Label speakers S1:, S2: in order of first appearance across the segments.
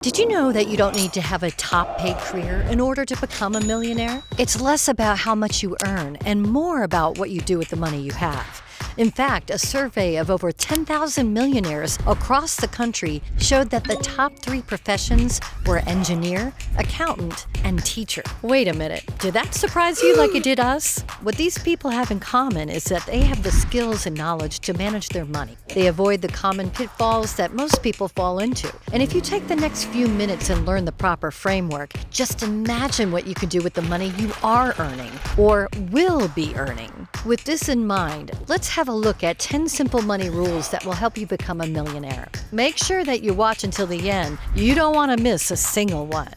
S1: Did you know that you don't need to have a top-paid career in order to become a millionaire? It's less about how much you earn and more about what you do with the money you have. In fact, a survey of over 10,000 millionaires across the country showed that the top 3 professions were engineer, accountant, and teacher. Wait a minute, did that surprise you like it did us? What these people have in common is that they have the skills and knowledge to manage their money. They avoid the common pitfalls that most people fall into. And if you take the next few minutes and learn the proper framework, just imagine what you could do with the money you are earning or will be earning. With this in mind, let's have a look at 10 simple money rules that will help you become a millionaire. Make sure that you watch until the end. You don't want to miss a single one.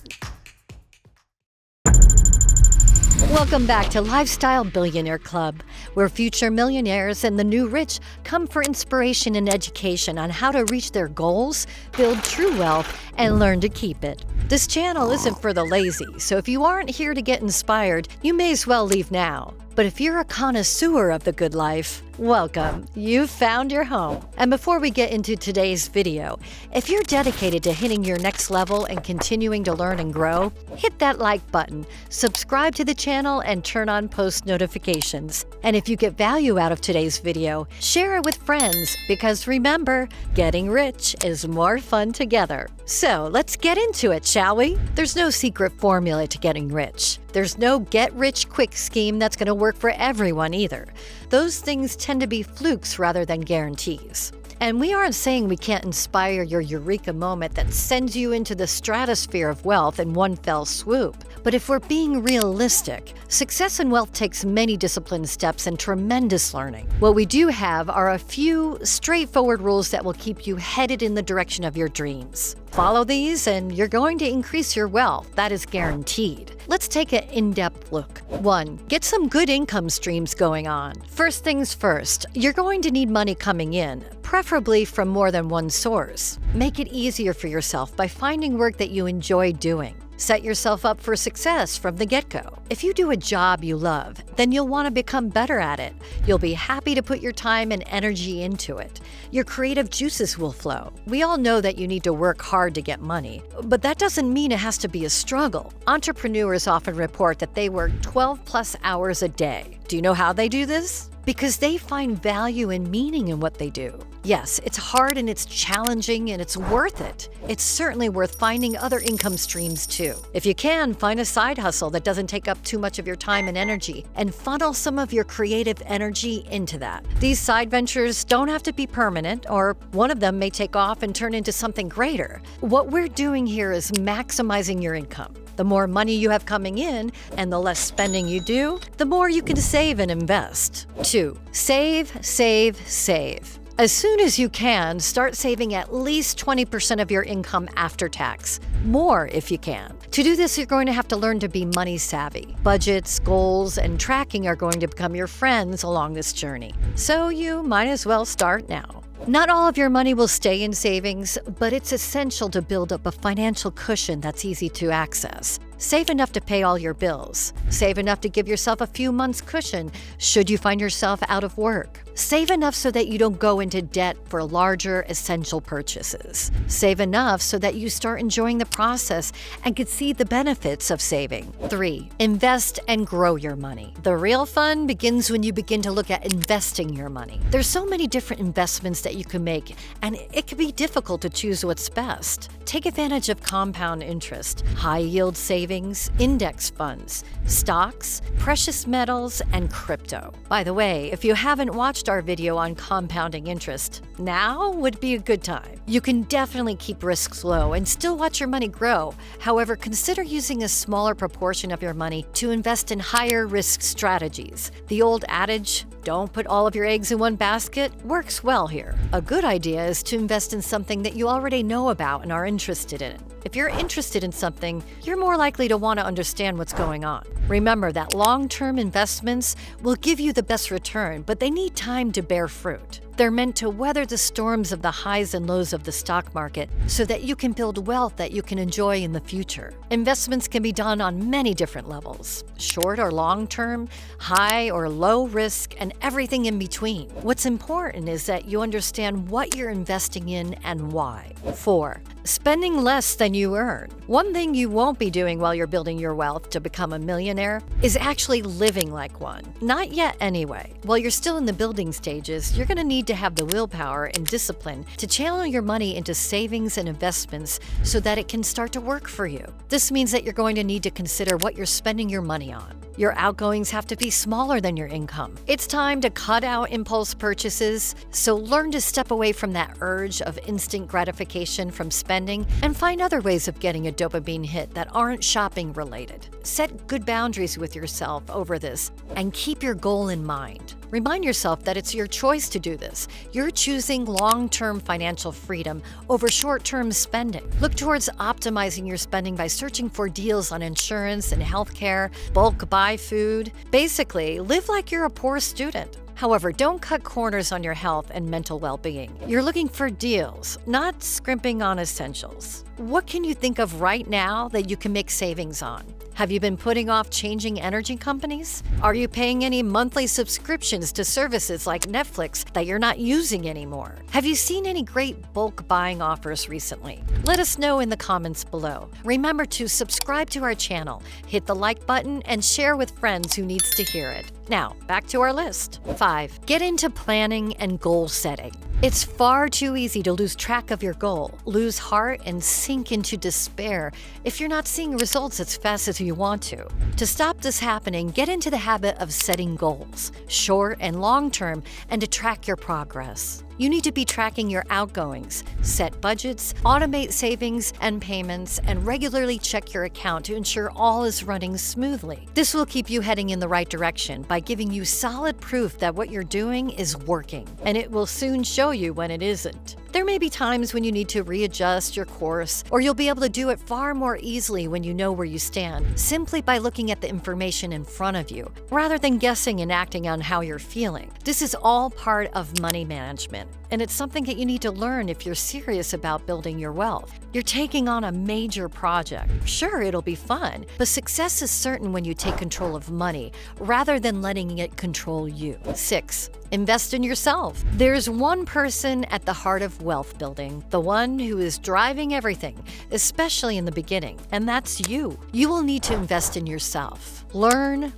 S1: Welcome back to Lifestyle Billionaire Club, where future millionaires and the new rich come for inspiration and education on how to reach their goals, build true wealth, and learn to keep it. This channel isn't for the lazy, so if you aren't here to get inspired, you may as well leave now. But if you're a connoisseur of the good life, welcome. You've found your home. And before we get into today's video, if you're dedicated to hitting your next level and continuing to learn and grow, hit that like button, subscribe to the channel, and turn on post notifications. And if you get value out of today's video, share it with friends, because remember, getting rich is more fun together. So let's get into it, shall we? There's no secret formula to getting rich. There's no get-rich-quick scheme that's going to work for everyone either. Those things tend to be flukes rather than guarantees. And we aren't saying we can't inspire your eureka moment that sends you into the stratosphere of wealth in one fell swoop. But if we're being realistic, success and wealth takes many disciplined steps and tremendous learning. What we do have are a few straightforward rules that will keep you headed in the direction of your dreams. Follow these and you're going to increase your wealth. That is guaranteed. Let's take an in-depth look. 1. Get some good income streams going on. First things first, you're going to need money coming in, preferably from more than one source. Make it easier for yourself by finding work that you enjoy doing. Set yourself up for success from the get-go. If you do a job you love, then you'll want to become better at it. You'll be happy to put your time and energy into it. Your creative juices will flow. We all know that you need to work hard to get money, but that doesn't mean it has to be a struggle. Entrepreneurs often report that they work 12+ hours a day. Do you know how they do this? Because they find value and meaning in what they do. Yes, it's hard and it's challenging and it's worth it. It's certainly worth finding other income streams too. If you can, find a side hustle that doesn't take up too much of your time and energy and funnel some of your creative energy into that. These side ventures don't have to be permanent, or one of them may take off and turn into something greater. What we're doing here is maximizing your income. The more money you have coming in and the less spending you do, the more you can save and invest. 2. Save, save, save. As soon as you can, start saving at least 20% of your income after tax. More if you can. To do this, you're going to have to learn to be money savvy. Budgets, goals, and tracking are going to become your friends along this journey. So you might as well start now. Not all of your money will stay in savings, but it's essential to build up a financial cushion that's easy to access. Save enough to pay all your bills. Save enough to give yourself a few months cushion should you find yourself out of work. Save enough so that you don't go into debt for larger essential purchases. Save enough so that you start enjoying the process and can see the benefits of saving. 3. Invest and grow your money. The real fun begins when you begin to look at investing your money. There's so many different investments that you can make, and it can be difficult to choose what's best. Take advantage of compound interest, high-yield savings, index funds, stocks, precious metals, and crypto. By the way, if you haven't watched our video on compounding interest, now would be a good time. You can definitely keep risks low and still watch your money grow. However, consider using a smaller proportion of your money to invest in higher risk strategies. The old adage, don't put all of your eggs in one basket, works well here. A good idea is to invest in something that you already know about and are interested in. If you're interested in something, you're more likely to want to understand what's going on. Remember that long-term investments will give you the best return, but they need time to bear fruit. They're meant to weather the storms of the highs and lows of the stock market so that you can build wealth that you can enjoy in the future. Investments can be done on many different levels, short or long term, high or low risk, and everything in between. What's important is that you understand what you're investing in and why. 4. Spending less than you earn. One thing you won't be doing while you're building your wealth to become a millionaire is actually living like one. Not yet anyway. While you're still in the building stages, you're going to need to have the willpower and discipline to channel your money into savings and investments so that it can start to work for you. This means that you're going to need to consider what you're spending your money on. Your outgoings have to be smaller than your income. It's time to cut out impulse purchases, so learn to step away from that urge of instant gratification from spending and find other ways of getting a dopamine hit that aren't shopping related. Set good boundaries with yourself over this and keep your goal in mind. Remind yourself that it's your choice to do this. You're choosing long-term financial freedom over short-term spending. Look towards optimizing your spending by searching for deals on insurance and healthcare, bulk buy food. Basically, live like you're a poor student. However, don't cut corners on your health and mental well-being. You're looking for deals, not scrimping on essentials. What can you think of right now that you can make savings on? Have you been putting off changing energy companies? Are you paying any monthly subscriptions to services like Netflix that you're not using anymore? Have you seen any great bulk buying offers recently? Let us know in the comments below. Remember to subscribe to our channel, hit the like button, and share with friends who needs to hear it. Now, back to our list. 5. Get into planning and goal setting. It's far too easy to lose track of your goal, lose heart, and sink into despair if you're not seeing results as fast as you want to. To stop this happening, get into the habit of setting goals, short and long term, and to track your progress. You need to be tracking your outgoings, set budgets, automate savings and payments, and regularly check your account to ensure all is running smoothly. This will keep you heading in the right direction by giving you solid proof that what you're doing is working, and it will soon show you when it isn't. There may be times when you need to readjust your course, or you'll be able to do it far more easily when you know where you stand, simply by looking at the information in front of you, rather than guessing and acting on how you're feeling. This is all part of money management, and it's something that you need to learn if you're serious about building your wealth. You're taking on a major project. Sure, it'll be fun, but success is certain when you take control of money, rather than letting it control you. 6. Invest in yourself. There's one person at the heart of wealth building, the one who is driving everything, especially in the beginning, and that's you. You will need to invest in yourself. Learn,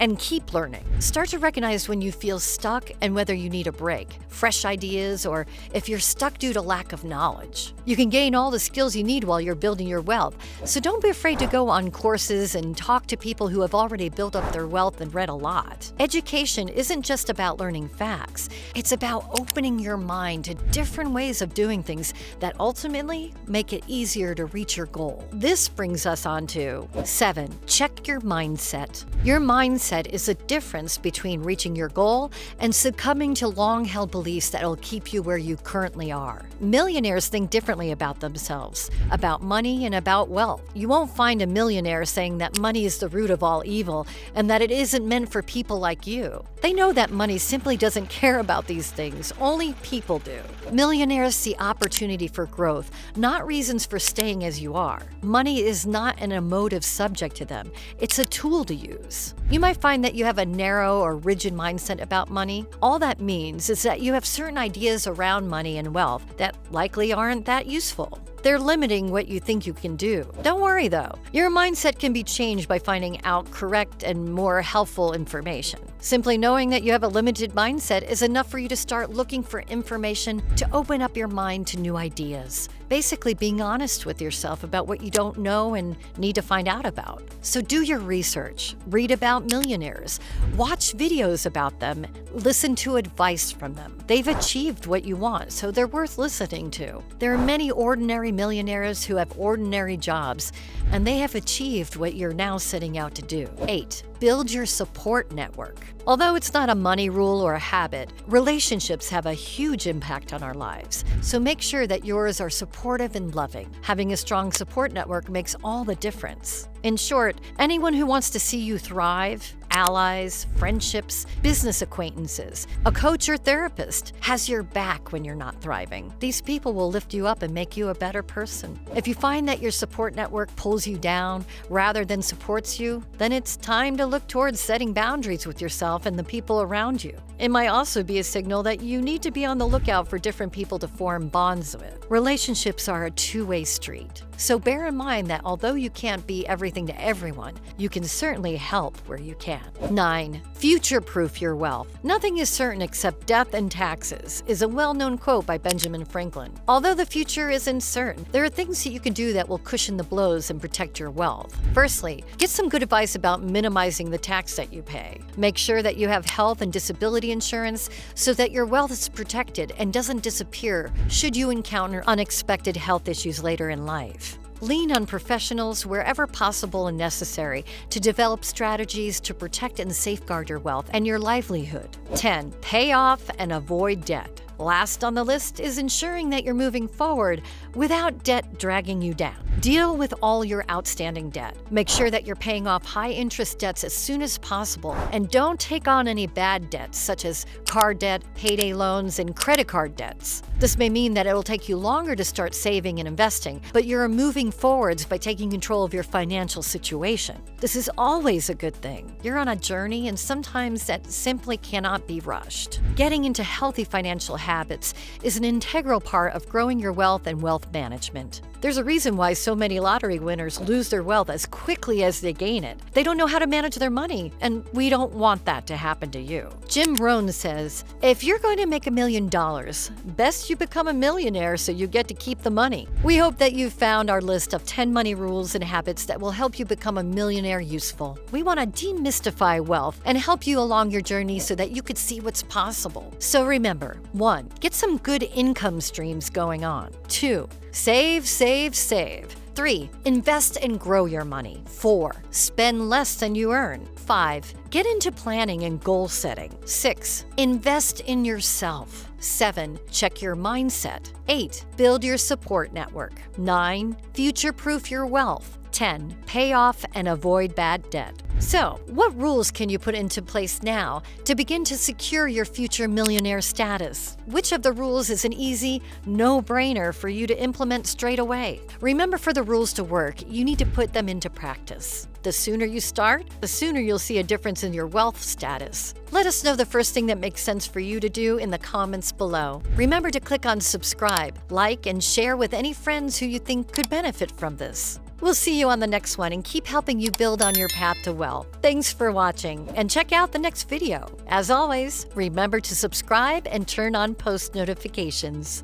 S1: and keep learning. Start to recognize when you feel stuck and whether you need a break, fresh ideas, or if you're stuck due to lack of knowledge. You can gain all the skills you need while you're building your wealth, so don't be afraid to go on courses and talk to people who have already built up their wealth and read a lot. Education isn't just about learning facts. It's about opening your mind to different ways of doing things that ultimately make it easier to reach your goal. This brings us on to 7. Check your mindset. Your mindset is the difference between reaching your goal and succumbing to long-held beliefs that will keep you where you currently are. Millionaires think differently about themselves, about money, and about wealth. You won't find a millionaire saying that money is the root of all evil and that it isn't meant for people like you. They know that money simply doesn't care about these things. Only people do. Millionaires see opportunity for growth, not reasons for staying as you are. Money is not an emotive subject to them. It's a tool to use. You might find that you have a narrow or rigid mindset about money. All that means is that you have certain ideas around money and wealth that likely aren't that useful. They're limiting what you think you can do. Don't worry though. Your mindset can be changed by finding out correct and more helpful information. Simply knowing that you have a limited mindset is enough for you to start looking for information to open up your mind to new ideas. Basically being honest with yourself about what you don't know and need to find out about. So do your research, read about millionaires, watch videos about them, listen to advice from them. They've achieved what you want, so they're worth listening to. There are many ordinary millionaires who have ordinary jobs, and they have achieved what you're now setting out to do. 8. Build your support network. Although it's not a money rule or a habit, relationships have a huge impact on our lives. So make sure that yours are supportive and loving. Having a strong support network makes all the difference. In short, anyone who wants to see you thrive, allies, friendships, business acquaintances. A coach or therapist has your back when you're not thriving. These people will lift you up and make you a better person. If you find that your support network pulls you down rather than supports you, then it's time to look towards setting boundaries with yourself and the people around you. It might also be a signal that you need to be on the lookout for different people to form bonds with. Relationships are a two-way street, so bear in mind that although you can't be everything to everyone, you can certainly help where you can. 9. Future-proof your wealth. Nothing is certain except death and taxes is a well-known quote by Benjamin Franklin. Although the future isn't certain, there are things that you can do that will cushion the blows and protect your wealth. Firstly, get some good advice about minimizing the tax that you pay. Make sure that you have health and disability insurance so that your wealth is protected and doesn't disappear should you encounter unexpected health issues later in life. Lean on professionals wherever possible and necessary to develop strategies to protect and safeguard your wealth and your livelihood. 10. Pay off and avoid debt. Last on the list is ensuring that you're moving forward without debt dragging you down. Deal with all your outstanding debt. Make sure that you're paying off high-interest debts as soon as possible, and don't take on any bad debts such as car debt, payday loans, and credit card debts. This may mean that it'll take you longer to start saving and investing, but you're moving forwards by taking control of your financial situation. This is always a good thing. You're on a journey, and sometimes that simply cannot be rushed. Getting into healthy financial habits is an integral part of growing your wealth and wealth management. There's a reason why so many lottery winners lose their wealth as quickly as they gain it. They don't know how to manage their money, and we don't want that to happen to you. Jim Rohn says, if you're going to make $1 million, best you become a millionaire so you get to keep the money. We hope that you've found our list of 10 money rules and habits that will help you become a millionaire useful. We want to demystify wealth and help you along your journey so that you could see what's possible. So remember, 1. Get some good income streams going on. 2. Save, save, save. 3. Invest and grow your money. 4. Spend less than you earn. 5. Get into planning and goal setting. 6. Invest in yourself. 7. Check your mindset. 8. Build your support network. 9. Future-proof your wealth. 10. Pay off and avoid bad debt. So, what rules can you put into place now to begin to secure your future millionaire status? Which of the rules is an easy, no-brainer for you to implement straight away? Remember, for the rules to work, you need to put them into practice. The sooner you start, the sooner you'll see a difference in your wealth status. Let us know the first thing that makes sense for you to do in the comments below. Remember to click on subscribe, like, and share with any friends who you think could benefit from this. We'll see you on the next one and keep helping you build on your path to wealth. Thanks for watching, and check out the next video. As always, remember to subscribe and turn on post notifications.